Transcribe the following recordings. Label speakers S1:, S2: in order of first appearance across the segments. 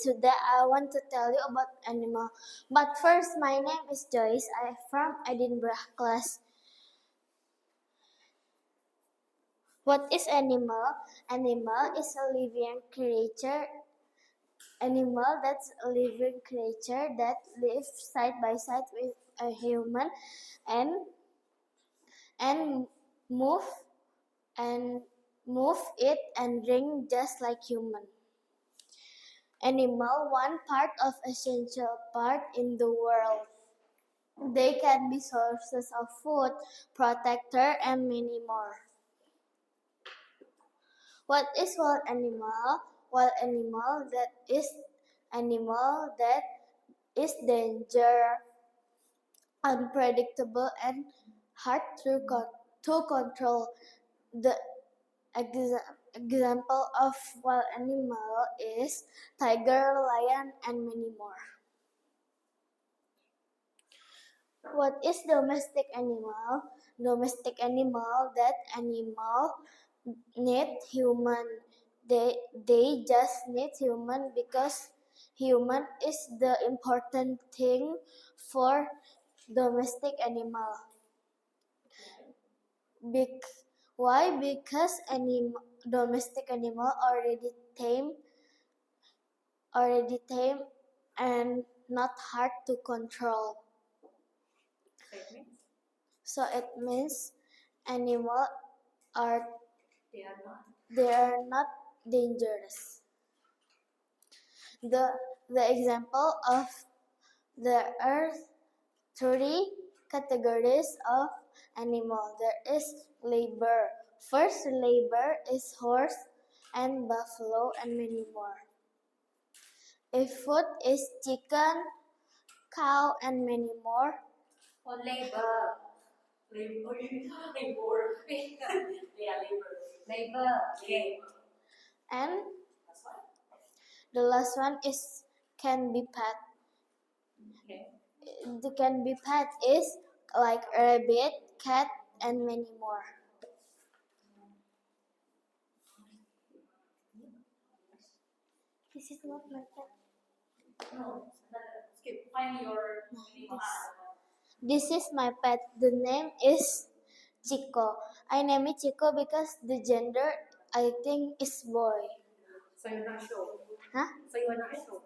S1: today I want to tell you about animal. But first, my name is Joyce. I am from Edinburgh class. What is animal? Animal is a living creature. Animal that's a living creature that lives side by side with a human and and move and move it and drink just like human. Animal one part of essential part in the world. They can be sources of food, protector, and many more. What is wild animal? Wild animal that is danger, unpredictable, and hard to control. The example of wild animal is tiger, lion, and many more. What is domestic animal? Domestic animal, that animal need human. They just need human because human is the important thing for domestic animal. Why? Because domestic animal already tame and not hard to control. So it means animal are they are not dangerous. The example of there are three categories of animal. There is labor. First labor is horse and buffalo and many more. If food is chicken, cow and many more.
S2: Or labor. Labor. Yeah, labor. Labor. Okay.
S1: And the last one is can be pet.
S2: Okay.
S1: The can be pet is like rabbit, cat, and many more. This is not my pet.
S2: No. Skip. Find your animal.
S1: This is my pet. The name is Chico. I name it Chico because the gender I think is boy.
S2: So you're not sure?
S1: Huh?
S2: So you're not sure?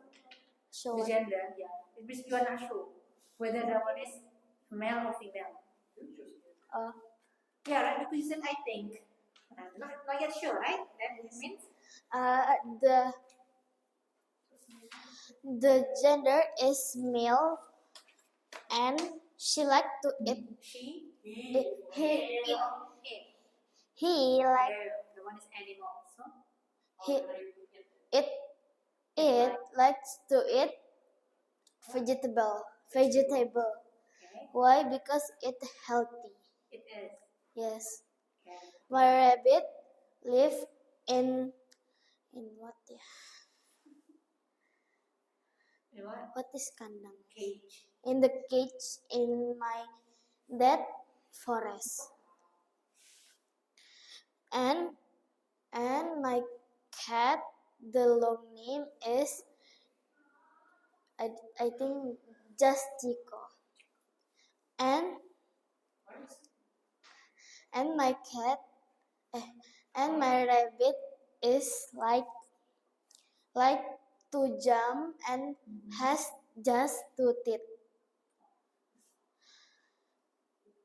S1: So
S2: the gender, yeah. It means you're not sure whether that one is male or female. Yeah, right? Because you said I think. Not yet sure, right? That means?
S1: The gender is male and she like to eat.
S2: She?
S1: He like
S2: The one is animal, so?
S1: it likes to eat vegetable.
S2: Okay.
S1: Why? Because it's healthy.
S2: It is.
S1: Yes.
S2: Okay.
S1: My rabbit live in what?
S2: In what?
S1: What is kandang?
S2: Cage.
S1: In the cage in my that forest. And my cat, the long name is I think just Chico. And my cat and my rabbit is like to jump and has just two teeth.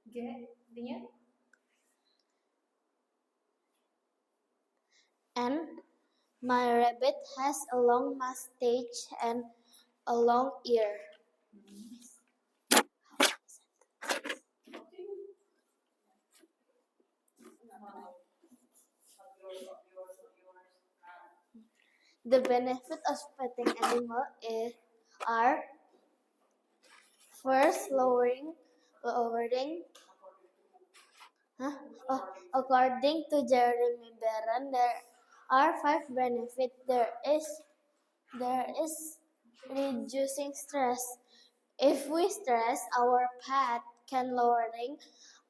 S2: Okay.
S1: And my rabbit has a long mustache and a long ear. The benefit of petting animal are first lowering. According to Jeremy Barron, there are 5 benefits. There is reducing stress. If we stress, our pet can lowering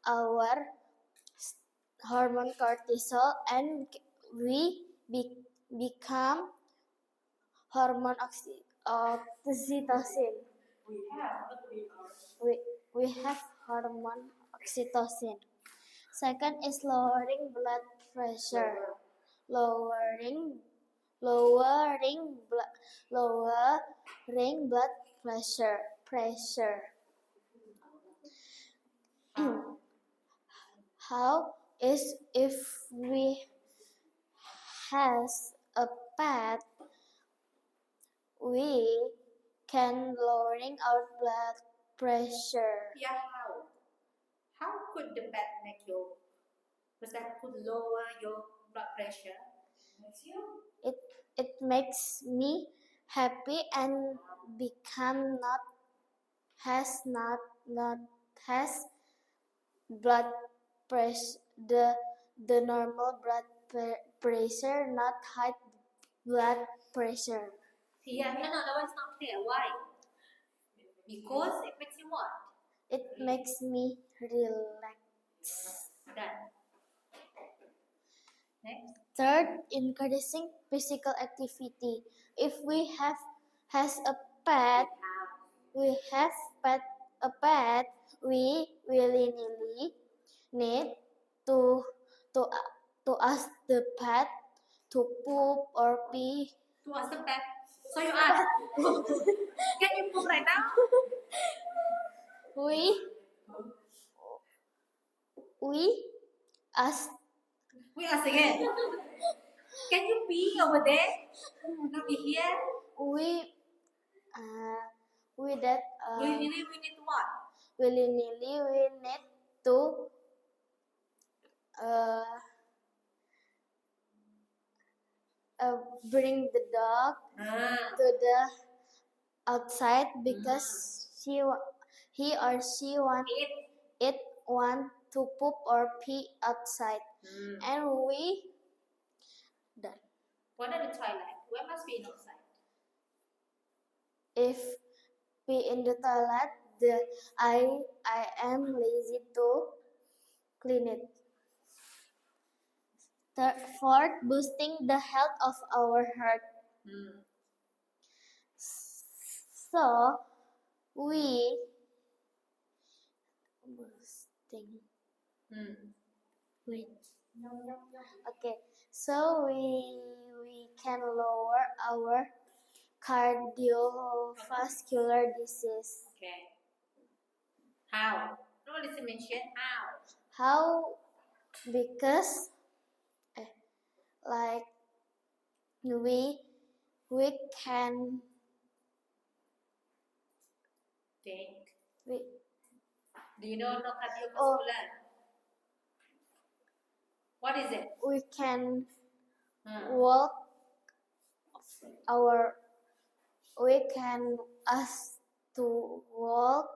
S1: our hormone cortisol and we become hormone oxytocin. We have hormone oxytocin. Second is lowering blood pressure. Lowering blood pressure. How is if we has a pet, we can lowering our blood pressure.
S2: Yeah, how? How could the pet make your, because that could lower your blood pressure?
S1: It makes me happy and become not has blood pressure the normal blood pressure, not high blood pressure.
S2: Yeah, no, that one's not clear. Why? Because it makes you what?
S1: It makes me relax.
S2: Done. Next.
S1: Third, increasing physical activity. If we has a pet, we willy-nilly need to ask the pet to poop or pee.
S2: To ask the pet. So you ask, can you poop right now?
S1: We ask.
S2: We ask again. Can you pee over there? Not be here.
S1: We
S2: Willy-nilly, we need what?
S1: Willy-nilly we need to bring the dog to the outside because he or she want to poop or pee outside, and we done.
S2: What are the toilet? Where must be outside?
S1: If pee in the toilet, I am lazy to clean it. Fourth, boosting the health of our heart. So we boosting. Wait. Okay. So we can lower our cardiovascular disease.
S2: Okay. How? No, listen, mention how.
S1: How? Because like we can
S2: think.
S1: We,
S2: do you know no cardiovascular? What is it?
S1: We can walk we can ask to walk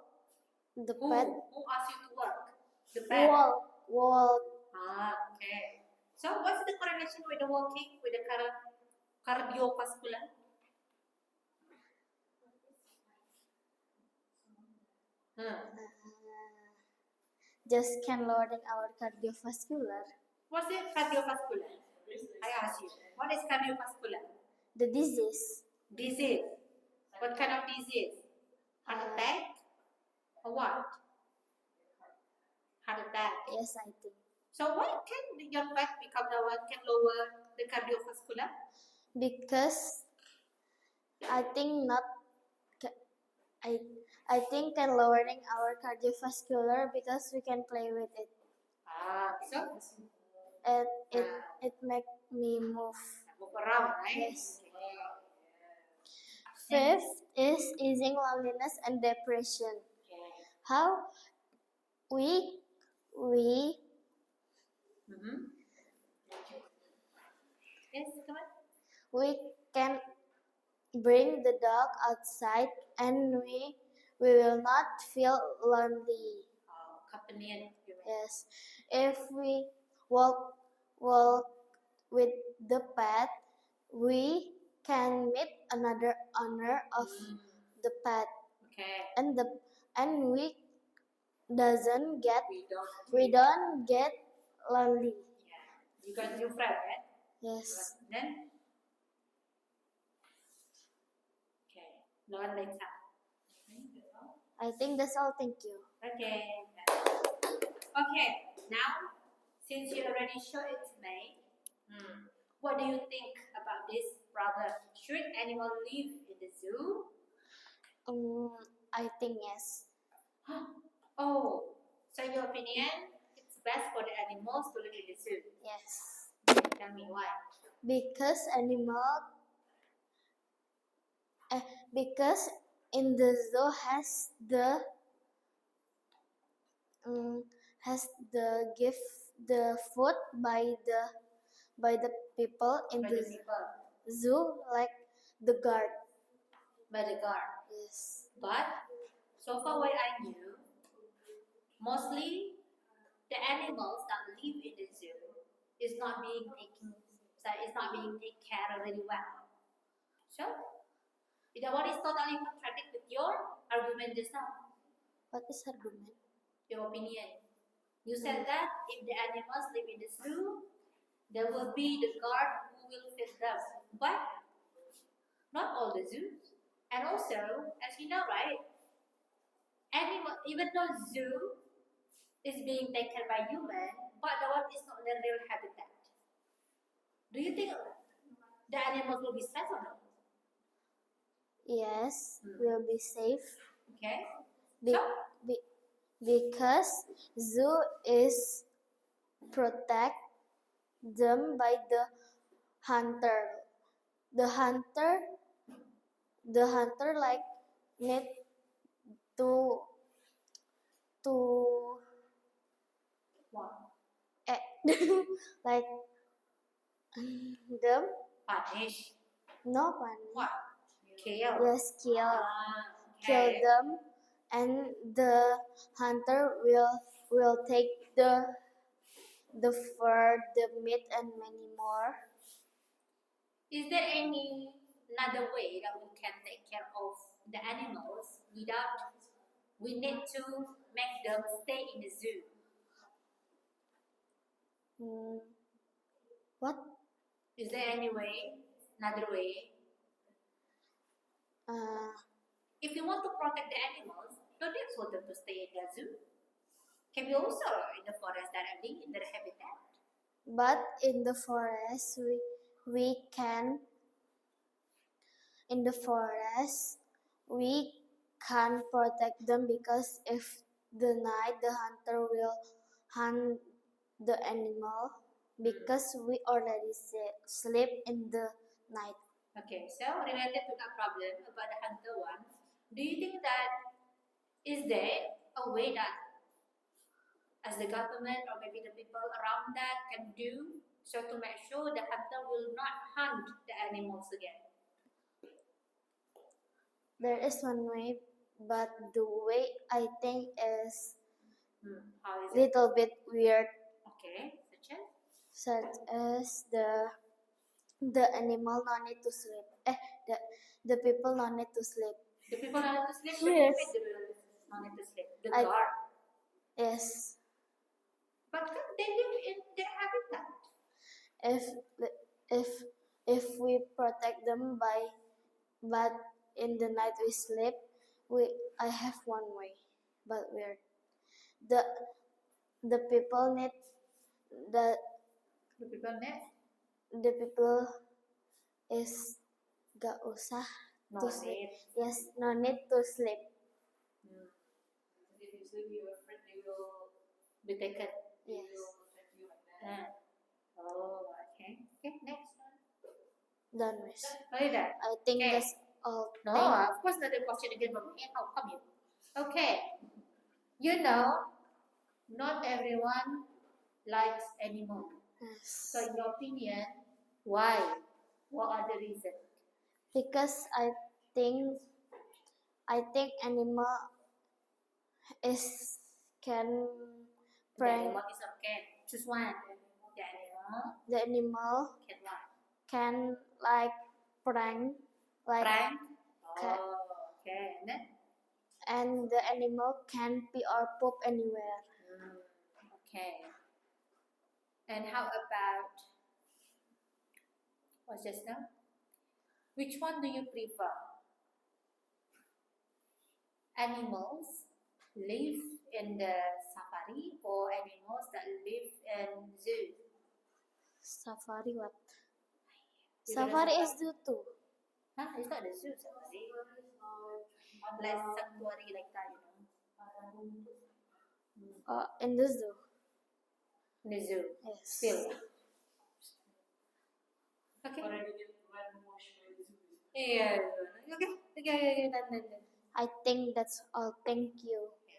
S1: the pet.
S2: Who asked you to work? The pet?
S1: Walk.
S2: Okay. So what's the correlation with the walking, with the cardiovascular?
S1: Just can lowering our cardiovascular.
S2: What's the cardiovascular? I ask you. What is cardiovascular?
S1: The disease.
S2: Disease. What kind of disease? Heart attack? Or what? Heart attack.
S1: Yes, I think.
S2: So why can your pet become the one can lower the cardiovascular?
S1: Because I think not. I think can lowering our cardiovascular because we can play with it.
S2: So?
S1: And it make me move.
S2: Move around, right?
S1: Yes. Fifth is easing loneliness and depression. How we
S2: Yes, come on.
S1: We can bring the dog outside and we will not feel lonely.
S2: Companion.
S1: Yes. If we walk with the pet, we can meet another owner of the pet.
S2: Okay.
S1: And we don't get lonely.
S2: Yeah. You got new friend, right?
S1: Yes.
S2: Then Learn later.
S1: I think that's all. Thank you.
S2: Okay. Okay. Now, since you already showed it to me, what do you think about this problem? Should animal live in the zoo?
S1: I think yes.
S2: Oh, so in your opinion, it's best for the animals to live in the zoo.
S1: Yes.
S2: Tell me why.
S1: Because because in the zoo has the give the food by the people in
S2: By
S1: the
S2: the people,
S1: zoo, like the guard.
S2: by the guard.
S1: Yes.
S2: But so far what I knew, mostly the animals that live in the zoo is not being taken, so it's not being taken care of really well. So that one is totally contradict with your argument just now,
S1: What is argument?
S2: your opinion. You said that if the animals live in the zoo, there will be the guard who will feed them. But not all the zoos. And also, as you know, right, animal, even though zoo is being taken by human, but the one is not the real habitat. Do you think the animals will be safe or not?
S1: Yes, will be safe.
S2: Okay.
S1: Be,
S2: So,
S1: be, because zoo is protect them by the hunter. The hunter like need to
S2: what?
S1: like them
S2: Punish.
S1: no punish.
S2: What? Kill.
S1: Yes, kill
S2: Okay.
S1: them, and the hunter will take the fur, the meat, and many more.
S2: Is there any another way that we can take care of the animals without we need to make them stay in the zoo?
S1: What?
S2: Is there any way, another way? If you want to protect the animals, don't need for them to stay in the zoo. Can be also in the forest directly in their habitat.
S1: But in the forest, we can we can't protect them because if the night the hunter will hunt the animal because we already sleep in the night.
S2: Okay, so related to that problem about the hunter one, do you think that is there a way that as the government or maybe the people around that can do so to make sure the hunter will not hunt the animals again?
S1: There is one way, but the way I think is
S2: How is it?
S1: little bit weird,
S2: Okay,
S1: such as the animal no need to sleep. The people no need to sleep.
S2: the people not need to sleep,
S1: Yes.
S2: but the people not need to sleep. The
S1: I-
S2: guard.
S1: Yes.
S2: But they live in their habitat.
S1: If we protect them but in the night we sleep, I have one way, but weird. The people need the
S2: The people need
S1: the people is gak usah
S2: no
S1: to sleep.
S2: need.
S1: Yes, no need to sleep.
S2: If you sleep, you're afraid they will be taken.
S1: Yes.
S2: Oh, okay. Okay, next one.
S1: Done with.
S2: Oh, is that?
S1: I think
S2: Okay.
S1: that's all.
S2: No,
S1: Thank-
S2: of course not the question again from me. How come you? Okay. You know, not everyone likes animal.
S1: Yes.
S2: So in your opinion, why? What are the reasons?
S1: Because I think animal is can
S2: The
S1: prank.
S2: animal is okay. Choose one.
S1: The animal
S2: Can what?
S1: can like prank, like
S2: Prank?
S1: Ca-
S2: Oh, okay. And then?
S1: and the animal can pee or poop anywhere.
S2: Okay. And how about what's just now? Which one do you prefer? animals live in the safari or animals that live in zoo?
S1: Safari what?
S2: You don't know
S1: Safari is zoo too.
S2: Huh? It's not the zoo, safari. Like sanctuary like that,
S1: In the zoo.
S2: In the zoo.
S1: Yes.
S2: Still. Okay. Yeah. Okay. Done.
S1: I think that's all. Thank you.